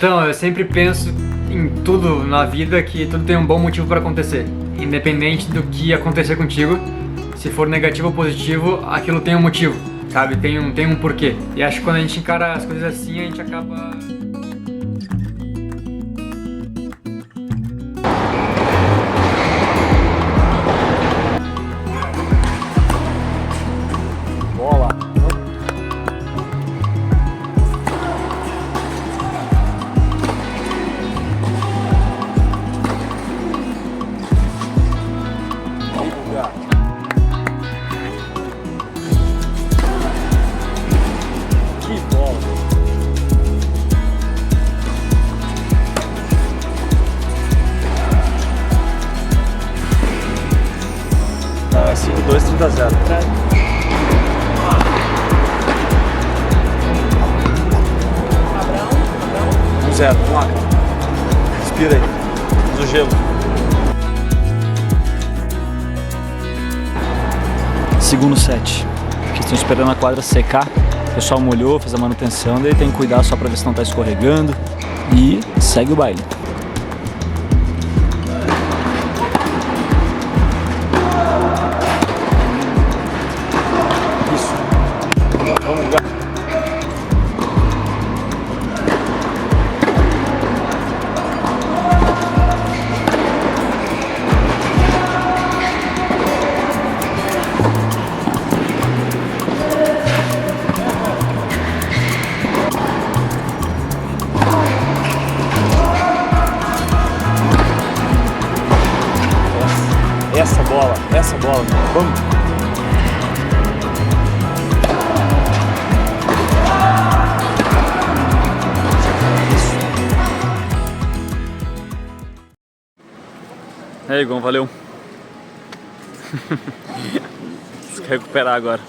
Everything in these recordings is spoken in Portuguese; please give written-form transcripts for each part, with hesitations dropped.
Então, eu sempre penso em tudo na vida que tudo tem um bom motivo para acontecer. Independente do que acontecer contigo, se for negativo ou positivo, aquilo tem um motivo, sabe? Tem um porquê. E acho que quando a gente encara as coisas assim, a gente acaba... Bola. 5-2, 30-0. 1-0, placa. Respira aí. Usa o gelo. Segundo set. Aqui estão esperando a quadra secar. O pessoal molhou, fez a manutenção, daí tem que cuidar só pra ver se não tá escorregando. E segue o baile. Essa bola, vamos! E aí, Gon, valeu! Você quer recuperar agora?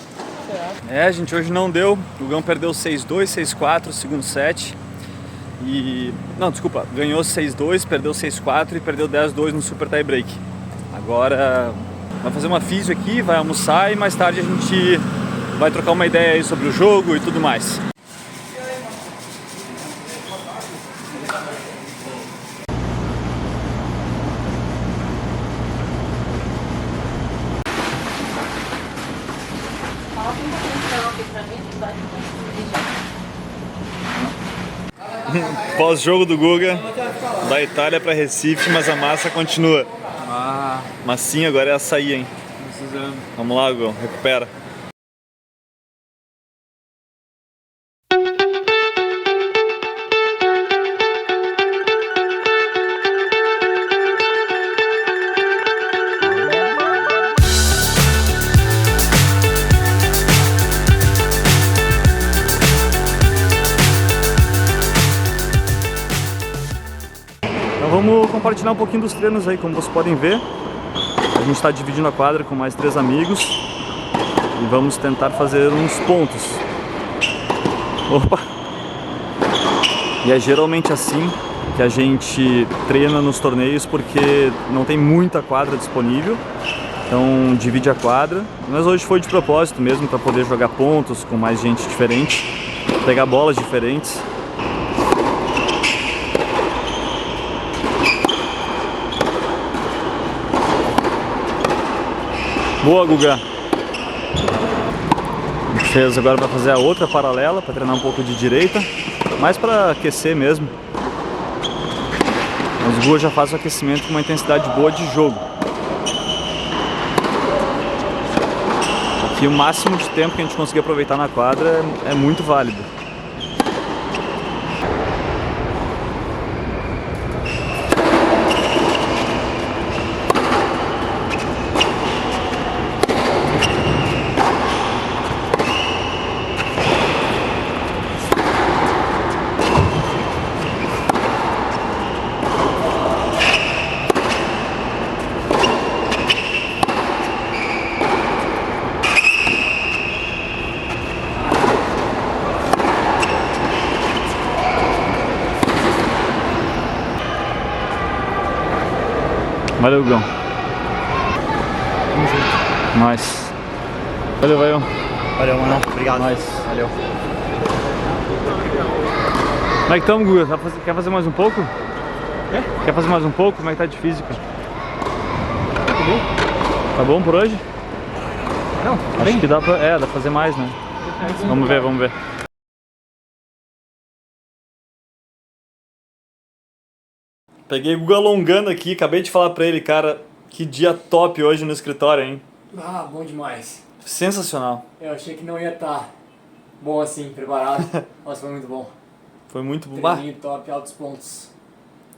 É, gente, hoje não deu. O Gão perdeu 6-2, 6-4, segundo set. E... não, desculpa, ganhou 6-2, perdeu 6-4 e perdeu 10-2 no super tie break. Agora vai fazer uma físio aqui, vai almoçar e mais tarde a gente vai trocar uma ideia aí sobre o jogo e tudo mais. Pós-jogo do Guga, da Itália para Recife, mas a massa continua. Massinha agora é açaí, hein? Precisando. Vamos lá, Guga, recupera. Então vamos compartilhar um pouquinho dos treinos aí, como vocês podem ver. A gente está dividindo a quadra com mais 3 amigos e vamos tentar fazer uns pontos. Opa! E é geralmente assim que a gente treina nos torneios, porque não tem muita quadra disponível, então divide a quadra. Mas hoje foi de propósito mesmo, para poder jogar pontos com mais gente diferente, pegar bolas diferentes. Boa, Guga! A gente fez agora para fazer a outra paralela, para treinar um pouco de direita, mais para aquecer mesmo. Mas o Guga já faz o aquecimento com uma intensidade boa de jogo. Aqui o máximo de tempo que a gente conseguir aproveitar na quadra é muito válido. Valeu, Gão. Tamo junto. Nice. Valeu, valeu. Valeu, mano. Obrigado. Nice. Valeu. Como é que estamos, Guga? Quer fazer mais um pouco? É? Quer fazer mais um pouco? Como é que tá de física? Tá bom? Tá bom por hoje? Não, Acho que dá pra fazer mais, né? Vamos ver, vamos ver. Peguei o Guga alongando aqui, acabei de falar pra ele, cara, que dia top hoje no escritório, hein? Ah, bom demais. Sensacional. Eu achei que não ia estar bom assim, preparado. Nossa, foi muito bom. Foi muito bom. Treininho top, altos pontos.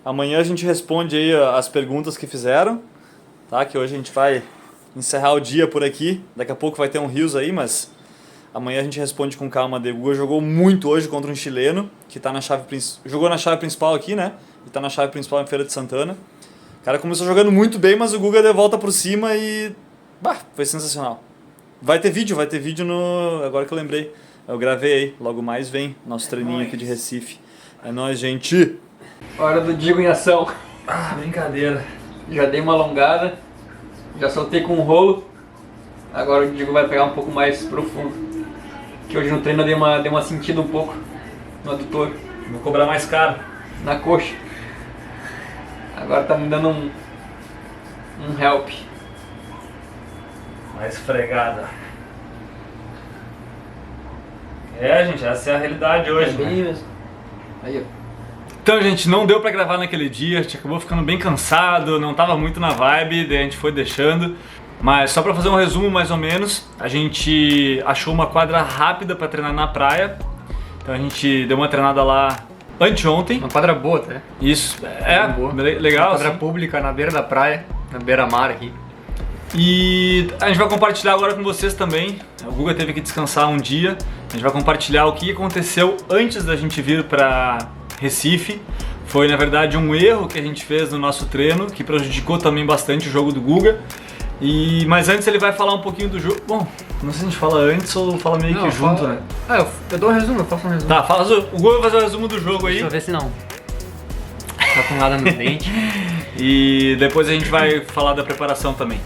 Amanhã a gente responde aí as perguntas que fizeram, tá? Que hoje a gente vai encerrar o dia por aqui. Daqui a pouco vai ter um rios aí, mas amanhã a gente responde com calma. O Guga jogou muito hoje contra um chileno, que tá na chave jogou na chave principal aqui, né? E tá na chave principal em Feira de Santana. O cara começou jogando muito bem, mas o Guga deu volta por cima e... Bah, foi sensacional. Vai ter vídeo no... Agora que eu lembrei. Eu gravei aí, logo mais vem nosso treininho aqui de Recife. É nóis, gente! Hora do Digo em ação. Ah, brincadeira. Já dei uma alongada, já soltei com um rolo. Agora o Digo vai pegar um pouco mais profundo. Que hoje no treino eu dei uma sentida um pouco no adutor. Vou cobrar mais caro. Na coxa. Agora tá me dando um help. Mais fregada. É, gente, essa é a realidade hoje, É bem né? mesmo. Aí, ó. Então, gente, não deu pra gravar naquele dia, a gente acabou ficando bem cansado, não tava muito na vibe, daí a gente foi deixando. Mas só pra fazer um resumo mais ou menos, a gente achou uma quadra rápida pra treinar na praia. Então a gente deu uma treinada lá anteontem. Uma quadra boa, tá? Isso, Boa. legal. Uma quadra Assim. pública na beira da praia, na beira-mar aqui. E a gente vai compartilhar agora com vocês também. O Guga teve que descansar um dia. A gente vai compartilhar o que aconteceu antes da gente vir para Recife. Foi, na verdade, um erro que a gente fez no nosso treino, que prejudicou também bastante o jogo do Guga. Mas antes ele vai falar um pouquinho do jogo. Bom, não sei se a gente fala antes ou fala meio que junto, né? Ah, eu dou um resumo, eu faço um resumo. Tá, o Guga vai fazer o resumo do jogo aí. Deixa eu ver se não. Tá com nada no dente. E depois a gente vai falar da preparação também.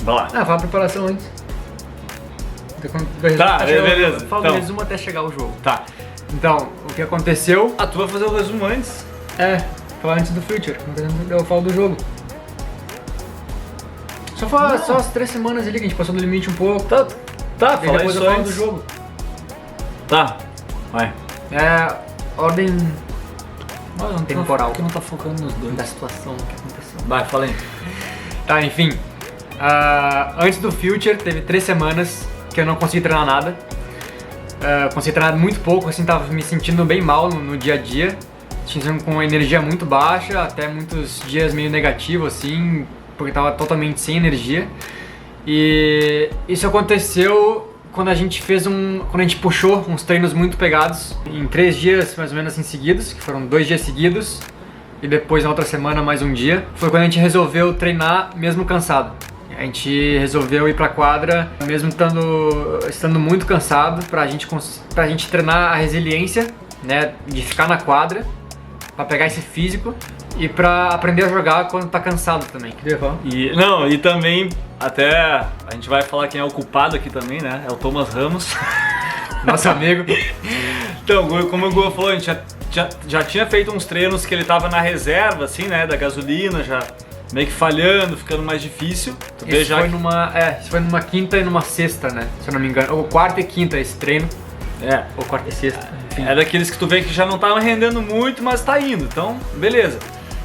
Vai lá. Ah, fala a preparação antes. Tá, beleza. Fala Então. o resumo até chegar o jogo. Tá. Então, o que aconteceu... Ah, tu vai fazer o resumo antes? É, falar antes do Future. Eu falo do jogo. Só as 3 semanas ali que a gente passou do limite um pouco. Tá, E fala depois isso eu falo antes. do jogo. Tá, vai. É, ordem temporal. Que não tá focando nos dois. Da situação que aconteceu. Vai, fala aí. Tá, enfim. Antes do Future, teve 3 semanas que eu não consegui treinar nada. Consegui treinar muito pouco, assim, tava me sentindo bem mal no dia a dia. Sentindo com energia muito baixa, até muitos dias meio negativo, assim, porque tava totalmente sem energia. E isso aconteceu quando a gente quando a gente puxou uns treinos muito pegados, em 3 dias mais ou menos assim seguidos, que foram 2 dias seguidos, e depois na outra semana mais um dia. Foi quando a gente resolveu treinar mesmo cansado. A gente resolveu ir pra quadra, mesmo estando muito cansado, pra gente treinar a resiliência, né, de ficar na quadra, pra pegar esse físico e pra aprender a jogar quando tá cansado também. E também, até a gente vai falar quem é o culpado aqui também, né? É o Thomas Ramos. Nosso amigo. Então, como o Guga falou, a gente já tinha feito uns treinos que ele tava na reserva, assim, né, da gasolina, já meio que falhando, ficando mais difícil. Isso foi numa quinta e numa sexta, né? Se eu não me engano. Ou quarta e quinta esse treino. Ou quarta e sexta. Enfim. É daqueles que tu vê que já não tava rendendo muito, mas tá indo. Então, beleza.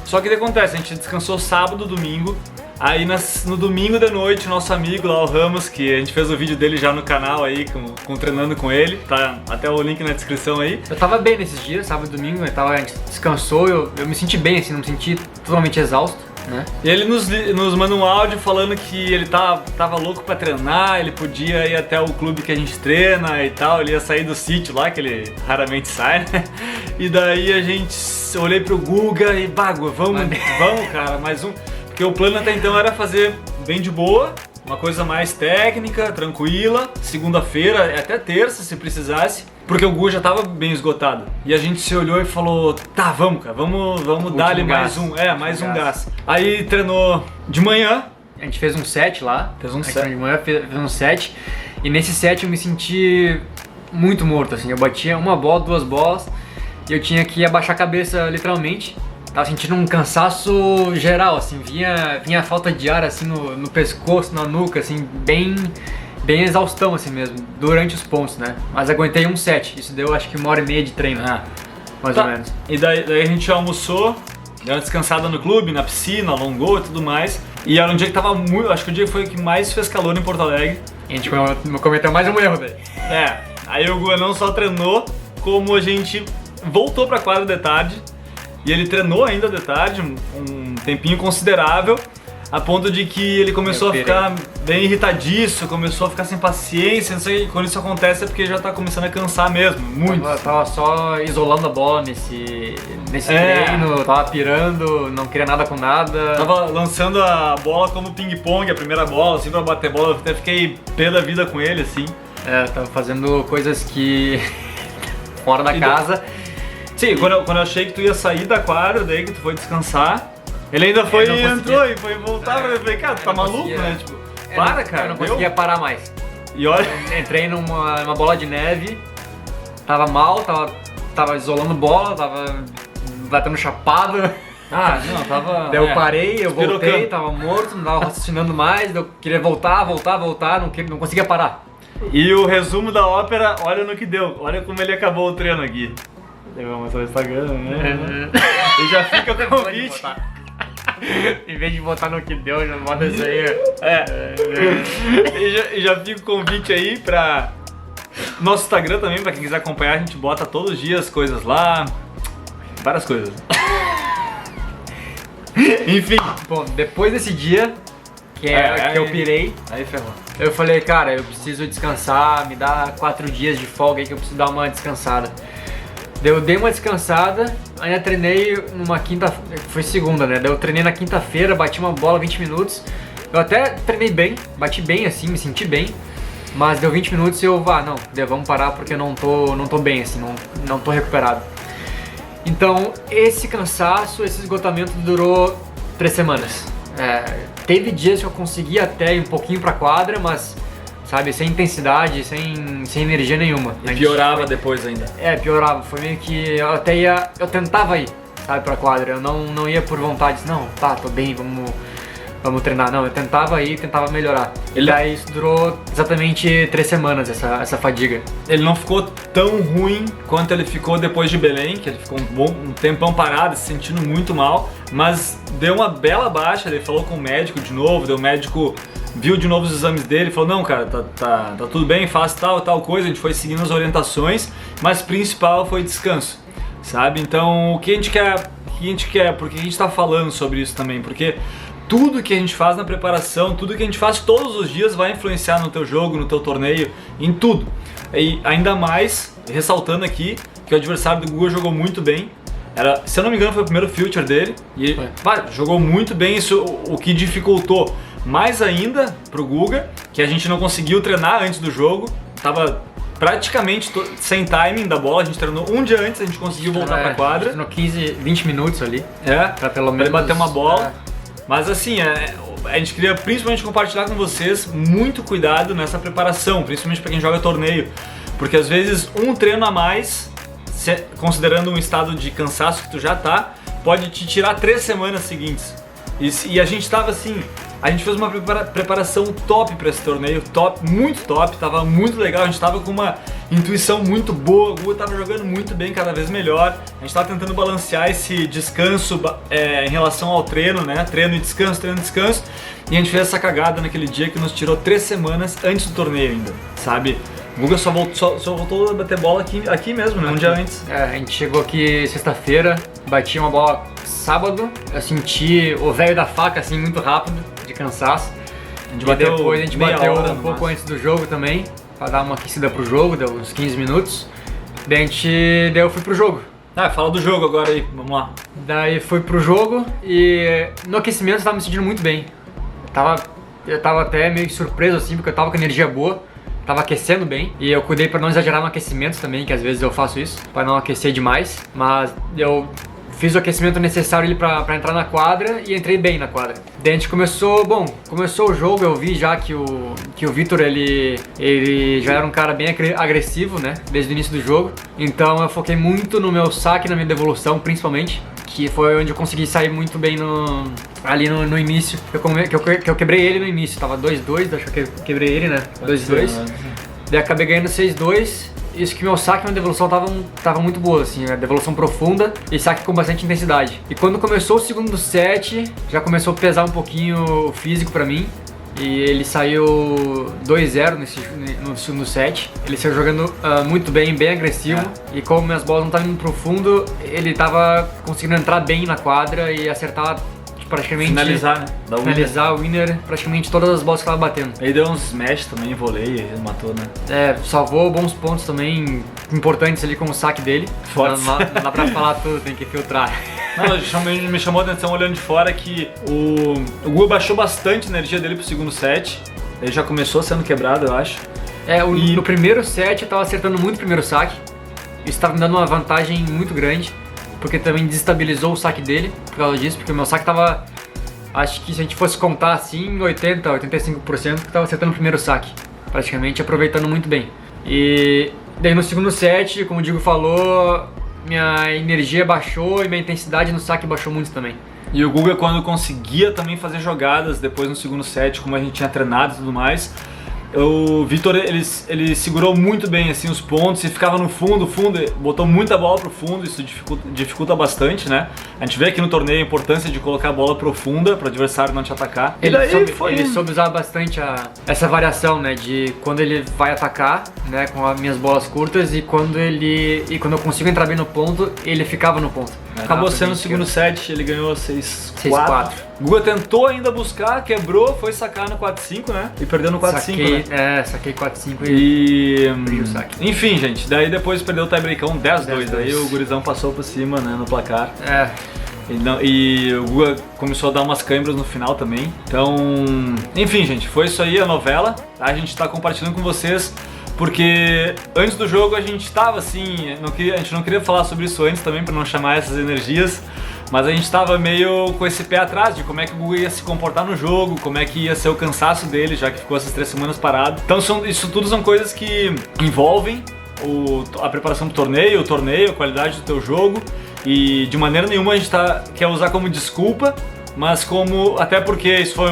Só que o que acontece? A gente descansou sábado, domingo. Aí no domingo de noite, nosso amigo lá, o Ramos, que a gente fez o vídeo dele já no canal aí, treinando com ele. Tá até o link na descrição aí. Eu tava bem nesses dias, sábado e domingo. A gente descansou, eu me senti bem, assim, não me senti totalmente exausto. Né? E ele nos manda um áudio falando que ele tava louco pra treinar, ele podia ir até o clube que a gente treina e tal, ele ia sair do sítio lá, que ele raramente sai, né? E daí olhei pro Guga e vamos, cara, mais um. Porque o plano até então era fazer bem de boa, uma coisa mais técnica, tranquila, segunda-feira, até terça se precisasse. Porque o Guga já tava bem esgotado. E a gente se olhou e falou, tá, vamos, cara, vamos dar-lhe mais um gás. Aí treinou de manhã. A gente fez um set lá. Fez um set. De manhã, fez um set. E nesse set eu me senti muito morto, assim. Eu batia uma bola, 2 bolas. e eu tinha que abaixar a cabeça literalmente. Tava sentindo um cansaço geral, assim, vinha a falta de ar assim no pescoço, na nuca, assim, bem exaustão assim mesmo, durante os pontos, né? Mas aguentei um set, isso deu acho que 1h30 de treino, mais ou menos. E daí a gente almoçou, deu uma descansada no clube, na piscina, alongou e tudo mais. E era um dia que tava muito, acho que o dia foi o que mais fez calor em Porto Alegre. A gente cometeu mais um erro daí. Aí o Guga não só treinou, como a gente voltou pra quadra de tarde. E ele treinou ainda de tarde, um tempinho considerável, a ponto de que ele começou a ficar bem irritadiço, começou a ficar sem paciência, não sei, quando isso acontece é porque já tá começando a cansar mesmo, muito. Tava só isolando a bola nesse treino, tava pirando, não queria nada com nada. Tava lançando a bola como ping-pong, a primeira bola, assim, pra bater bola, eu até fiquei pé da vida com ele, assim. Tava fazendo coisas que... fora da casa. Sim, quando eu achei que tu ia sair da quadra, daí que tu foi descansar, ele ainda entrou e foi voltar pra mim. Eu falei, cara, tu tá maluco, né? Tipo, para, cara. Eu não conseguia parar mais. E olha... Eu entrei numa bola de neve, tava mal, tava isolando bola, tava batendo chapado. Não, tava... Daí eu parei, eu voltei, tava morto, não tava raciocinando mais, eu queria voltar, não conseguia parar. E o resumo da ópera, olha no que deu, olha como ele acabou o treino aqui. Eu vou mostrar no Instagram, né? E já fica o convite. Em vez de botar no que deu, já bota isso aí. E já fica o convite aí pra nosso Instagram também, pra quem quiser acompanhar, a gente bota todos os dias coisas lá, várias coisas. Enfim. Bom, depois desse dia, que eu pirei, aí ferrou. Eu falei, cara, eu preciso descansar, me dá 4 dias de folga aí que eu preciso dar uma descansada. Eu dei uma descansada, ainda treinei numa foi segunda, né? Daí eu treinei na quinta-feira, bati uma bola 20 minutos. Eu até treinei bem, bati bem assim, me senti bem. Mas deu 20 minutos e eu, vamos parar porque eu não tô bem assim, não tô recuperado. Então, esse cansaço, esse esgotamento durou 3 semanas. Teve dias que eu consegui até ir um pouquinho pra quadra, mas... sabe, sem intensidade, sem energia nenhuma. E piorava depois ainda. Piorava. Foi meio que eu tentava ir, sabe, pra quadra. Eu não ia por vontade, tô bem, vamos treinar. Não, eu tentava ir, tentava melhorar. Daí isso durou exatamente 3 semanas, essa fadiga. Ele não ficou tão ruim quanto ele ficou depois de Belém, que ele ficou um tempão parado, se sentindo muito mal, mas deu uma bela baixa. Ele falou com o médico de novo, o médico viu de novo os exames dele, falou, não, cara, tá tudo bem, faz tal coisa. A gente foi seguindo as orientações, mas o principal foi descanso, sabe? Então, o que a gente quer, porque a gente tá falando sobre isso também, porque tudo que a gente faz na preparação, tudo que a gente faz todos os dias vai influenciar no teu jogo, no teu torneio, em tudo. E ainda mais, ressaltando aqui, que o adversário do Guga jogou muito bem. Se eu não me engano, foi o primeiro future dele, e jogou muito bem, isso o que dificultou mais ainda pro Guga, que a gente não conseguiu treinar antes do jogo, tava praticamente sem timing da bola, a gente treinou um dia antes, a gente conseguiu voltar pra quadra. A gente treinou 15, 20 minutos ali, pra pelo menos... ele bater uma bola, mas assim, a gente queria principalmente compartilhar com vocês muito cuidado nessa preparação, principalmente pra quem joga torneio, porque às vezes um treino a mais, considerando um estado de cansaço que tu já tá, pode te tirar 3 semanas seguintes. E a gente tava assim... A gente fez uma preparação top para esse torneio, muito top, tava muito legal, a gente tava com uma intuição muito boa, o Guga tava jogando muito bem, cada vez melhor. A gente tava tentando balancear esse descanso em relação ao treino, né? Treino e descanso, e a gente fez essa cagada naquele dia que nos tirou 3 semanas antes do torneio ainda, sabe? O Guga só voltou a bater bola aqui mesmo, né? Um dia antes. A gente chegou aqui sexta-feira, bati uma bola sábado, eu senti o velho da faca assim muito rápido, de cansaço. Depois a gente bateu um pouco antes do jogo também, pra dar uma aquecida pro jogo, deu uns 15 minutos. Daí eu fui pro jogo. Fala do jogo agora aí, vamos lá. Daí fui pro jogo e no aquecimento eu tava me sentindo muito bem. Eu tava até meio surpreso assim, porque eu tava com energia boa. Tava aquecendo bem e eu cuidei pra não exagerar no aquecimento também, que às vezes eu faço isso, pra não aquecer demais. Mas eu fiz o aquecimento necessário ali pra entrar na quadra e entrei bem na quadra. Daí a gente começou o jogo, eu vi já que o Vitor, ele já era um cara bem agressivo, né, desde o início do jogo. Então eu foquei muito no meu saque e na minha devolução, principalmente, que foi onde eu consegui sair muito bem ali no início, que eu quebrei ele no início, tava 2-2, acho que eu quebrei ele, né, 2-2. Daí acabei ganhando 6-2. Isso que meu saque e minha devolução tava muito boa, assim, né? Devolução profunda e saque com bastante intensidade. E quando começou o segundo set, já começou a pesar um pouquinho o físico pra mim. E ele saiu 2-0 no segundo set. Ele saiu jogando muito bem, bem agressivo. E como minhas bolas não estavam indo pro fundo, ele tava conseguindo entrar bem na quadra e acertar praticamente... Finalizar, né? Finalizar o winner, praticamente todas as bolas que tava batendo. Ele deu uns smash também, volley, ele matou, né? Salvou bons pontos também, importantes ali com o saque dele. Fortes. Não dá pra falar tudo, tem que filtrar. Não, me chamou a atenção olhando de fora que o Guga baixou bastante a energia dele pro segundo set. Ele já começou sendo quebrado, eu acho. No primeiro set eu tava acertando muito o primeiro saque. Isso tava me dando uma vantagem muito grande, porque também desestabilizou o saque dele por causa disso, porque o meu saque tava, acho que se a gente fosse contar assim, 80, 85% que tava acertando o primeiro saque, praticamente aproveitando muito bem. E daí no segundo set, como o Diego falou, minha energia baixou e minha intensidade no saque baixou muito também. E o Guga, quando conseguia também fazer jogadas depois no segundo set, como a gente tinha treinado e tudo mais, o Vitor, ele segurou muito bem assim os pontos e ficava no fundo, botou muita bola pro fundo, isso dificulta bastante, né? A gente vê aqui no torneio a importância de colocar a bola profunda para o adversário não te atacar. Ele soube usar bastante essa variação, né, de quando ele vai atacar, né, com as minhas bolas curtas e quando eu consigo entrar bem no ponto, ele ficava no ponto. Acabou sendo o segundo set, ele ganhou 6-4. Guga tentou ainda buscar, quebrou, foi sacar no 4-5, né? E perdeu no 4-5, né? Saquei 4-5 e perdi o saque. Enfim, gente, daí depois perdeu o tie-breakão 10-2, daí o gurizão passou por cima, né, no placar. E o Guga começou a dar umas câimbras no final também. Então, enfim, gente, foi isso aí a novela. Tá? A gente tá compartilhando com vocês porque antes do jogo a gente tava assim, a gente não queria falar sobre isso antes também pra não chamar essas energias, mas a gente tava meio com esse pé atrás de como é que o Guga ia se comportar no jogo, como é que ia ser o cansaço dele, já que ficou essas 3 semanas parado. Então isso tudo são coisas que envolvem a preparação do torneio, a qualidade do teu jogo, e de maneira nenhuma a gente quer usar como desculpa, mas até porque isso foi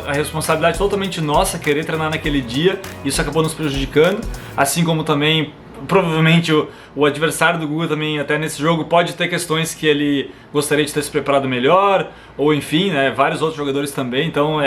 a responsabilidade totalmente nossa, querer treinar naquele dia, isso acabou nos prejudicando, assim como também provavelmente o adversário do Guga também até nesse jogo pode ter questões que ele gostaria de ter se preparado melhor, ou enfim, né, vários outros jogadores também, então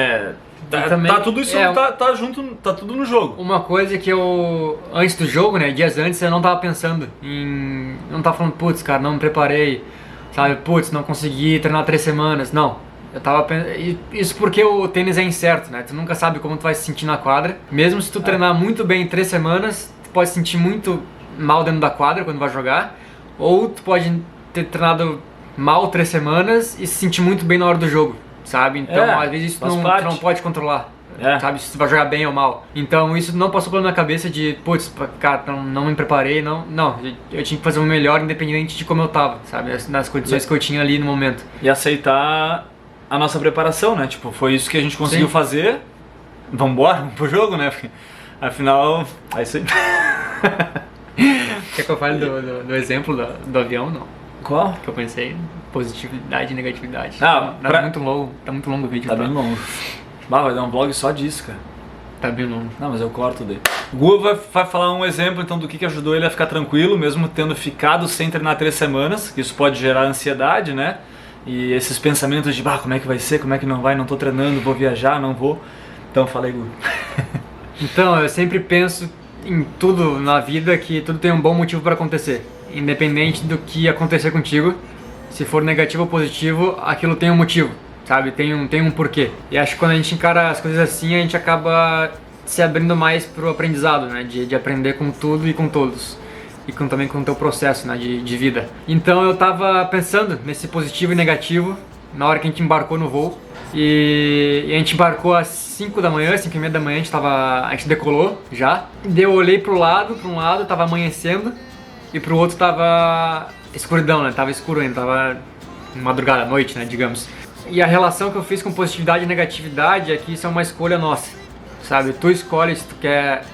tá tudo isso, tá junto, tá tudo no jogo. Uma coisa que eu, antes do jogo, né, dias antes, eu não tava pensando não tava falando, putz, cara, não me preparei, sabe, putz, não consegui treinar 3 semanas, não. Eu tava pensando, isso porque o tênis é incerto, né? Tu nunca sabe como tu vai se sentir na quadra. Mesmo se tu treinar muito bem em 3 semanas, tu pode se sentir muito mal dentro da quadra quando vai jogar. Ou tu pode ter treinado mal 3 semanas e se sentir muito bem na hora do jogo, sabe? Então, às vezes isso tu não pode controlar. Sabe, se tu vai jogar bem ou mal. Então isso não passou pela minha cabeça de, putz, cara, não me preparei, não, eu tinha que fazer o melhor independente de como eu tava, sabe? Nas condições que eu tinha ali no momento. E aceitar a nossa preparação, né? Tipo, foi isso que a gente conseguiu fazer. Vamos pro jogo, né? Porque, afinal, é isso aí. Quer que eu fale do exemplo do avião, não? Qual? Que eu pensei, positividade e negatividade. Tá muito longo o vídeo. Tá bem longo. Vai dar um vlog só disso, cara. Tá bem longo. Não, mas eu corto daí. O Guga vai falar um exemplo então do que ajudou ele a ficar tranquilo, mesmo tendo ficado sem treinar 3 semanas, que isso pode gerar ansiedade, né? E esses pensamentos de, como é que vai ser, como é que não vai, não tô treinando, vou viajar, não vou. Então, fala aí, Guga. Então, eu sempre penso em tudo na vida que tudo tem um bom motivo para acontecer. Independente do que acontecer contigo, se for negativo ou positivo, aquilo tem um motivo, sabe? Tem um porquê. E acho que quando a gente encara as coisas assim, a gente acaba se abrindo mais pro aprendizado, né? De aprender com tudo e com todos. E também com o teu processo, né, de vida. Então eu tava pensando nesse positivo e negativo na hora que a gente embarcou no voo. E a gente embarcou às 5 da manhã, 5 e meia da manhã, a gente decolou já. Daí eu olhei pra um lado tava amanhecendo, e pro outro tava escuridão, né, tava escuro ainda, tava madrugada, à noite, né, digamos. E a relação que eu fiz com positividade e negatividade é que isso é uma escolha nossa, sabe? Tu escolhe se tu quer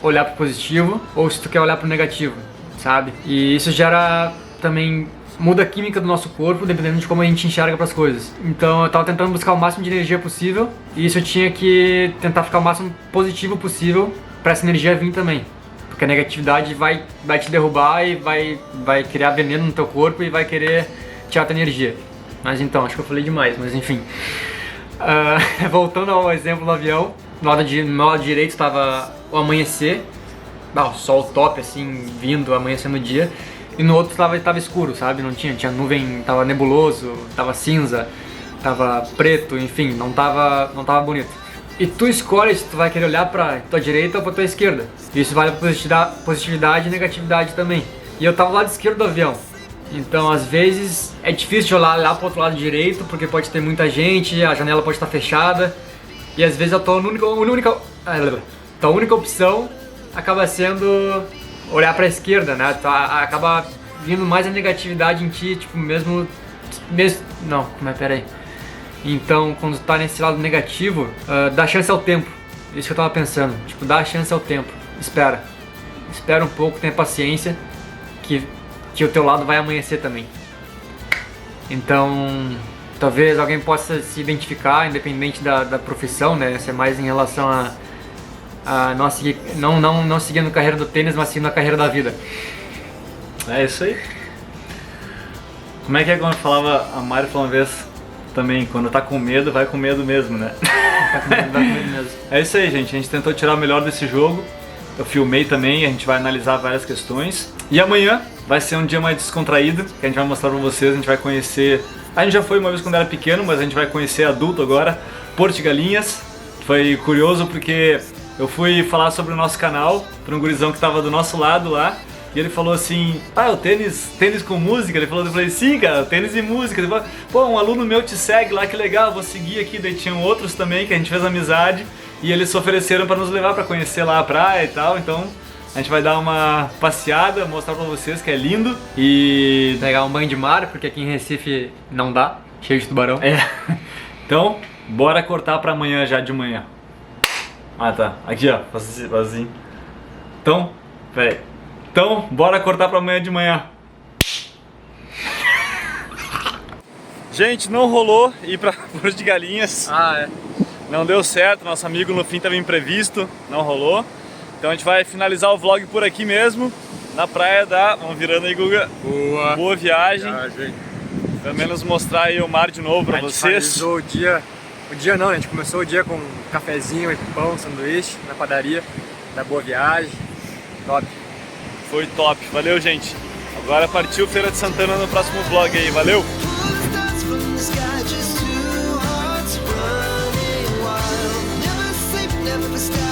olhar pro positivo ou se tu quer olhar pro negativo, sabe? E isso gera também, muda a química do nosso corpo dependendo de como a gente enxerga pras coisas. Então eu tava tentando buscar o máximo de energia possível e isso eu tinha que tentar ficar o máximo positivo possível pra essa energia vir também. Porque a negatividade vai te derrubar e vai criar veneno no teu corpo e vai querer tirar a tua energia. Mas então, acho que eu falei demais, mas enfim. Voltando ao exemplo do avião, no meu lado direito estava o amanhecer, o sol top assim, vindo, amanhecendo o dia. E no outro tava escuro, sabe? Não tinha nuvem, tava nebuloso, tava cinza, tava preto, enfim, não tava bonito. E tu escolhe se tu vai querer olhar pra tua direita ou pra tua esquerda. Isso vale pra positividade e negatividade também. E eu tava do lado esquerdo do avião. Então, às vezes, é difícil de olhar pro outro lado direito, porque pode ter muita gente, a janela pode estar fechada. E às vezes a tua única opção acaba sendo olhar pra esquerda, né? Tu acaba vindo mais a negatividade em ti, tipo, mesmo não, peraí. Então, quando tu tá nesse lado negativo, dá chance ao tempo. Isso que eu tava pensando, tipo, dá chance ao tempo. Espera um pouco, tenha paciência, que o teu lado vai amanhecer também. Então, talvez alguém possa se identificar, independente da profissão, né? Isso é mais em relação a não seguindo a carreira do tênis, mas seguindo a carreira da vida. É isso aí. Como é como falava, a Mari falou uma vez também, quando tá com medo, vai com medo mesmo, né? Tá com medo, vai com medo mesmo. É isso aí, gente. A gente tentou tirar o melhor desse jogo. Eu filmei também, a gente vai analisar várias questões. E amanhã vai ser um dia mais descontraído, que a gente vai mostrar pra vocês, a gente vai conhecer... A gente já foi uma vez quando era pequeno, mas a gente vai conhecer adulto agora, Porto de Galinhas. Foi curioso porque eu fui falar sobre o nosso canal para um gurizão que tava do nosso lado lá. E ele falou assim, o tênis com música? Ele falou, eu falei, sim, cara, tênis e música. Ele falou, pô, um aluno meu te segue lá, que legal, vou seguir aqui. Daí tinham outros também que a gente fez amizade e eles se ofereceram para nos levar para conhecer lá a praia e tal. Então a gente vai dar uma passeada, mostrar pra vocês que é lindo e pegar um banho de mar, porque aqui em Recife não dá, cheio de tubarão. Então, bora cortar pra amanhã já de manhã. Tá, aqui ó, assim. Então, peraí. Então, bora cortar pra amanhã de manhã. Gente, não rolou ir pra Porto de Galinhas. Não deu certo, nosso amigo no fim tava imprevisto, não rolou. Então a gente vai finalizar o vlog por aqui mesmo, na praia da... Vamos virando aí, Guga. Boa viagem. Pelo menos mostrar aí o mar de novo pra vocês. A gente finalizou o dia não, a gente começou o dia com um cafezinho e pão, sanduíche na padaria da Boa Viagem. Top. Foi top, valeu gente. Agora partiu Feira de Santana no próximo vlog aí, valeu! Never the sky.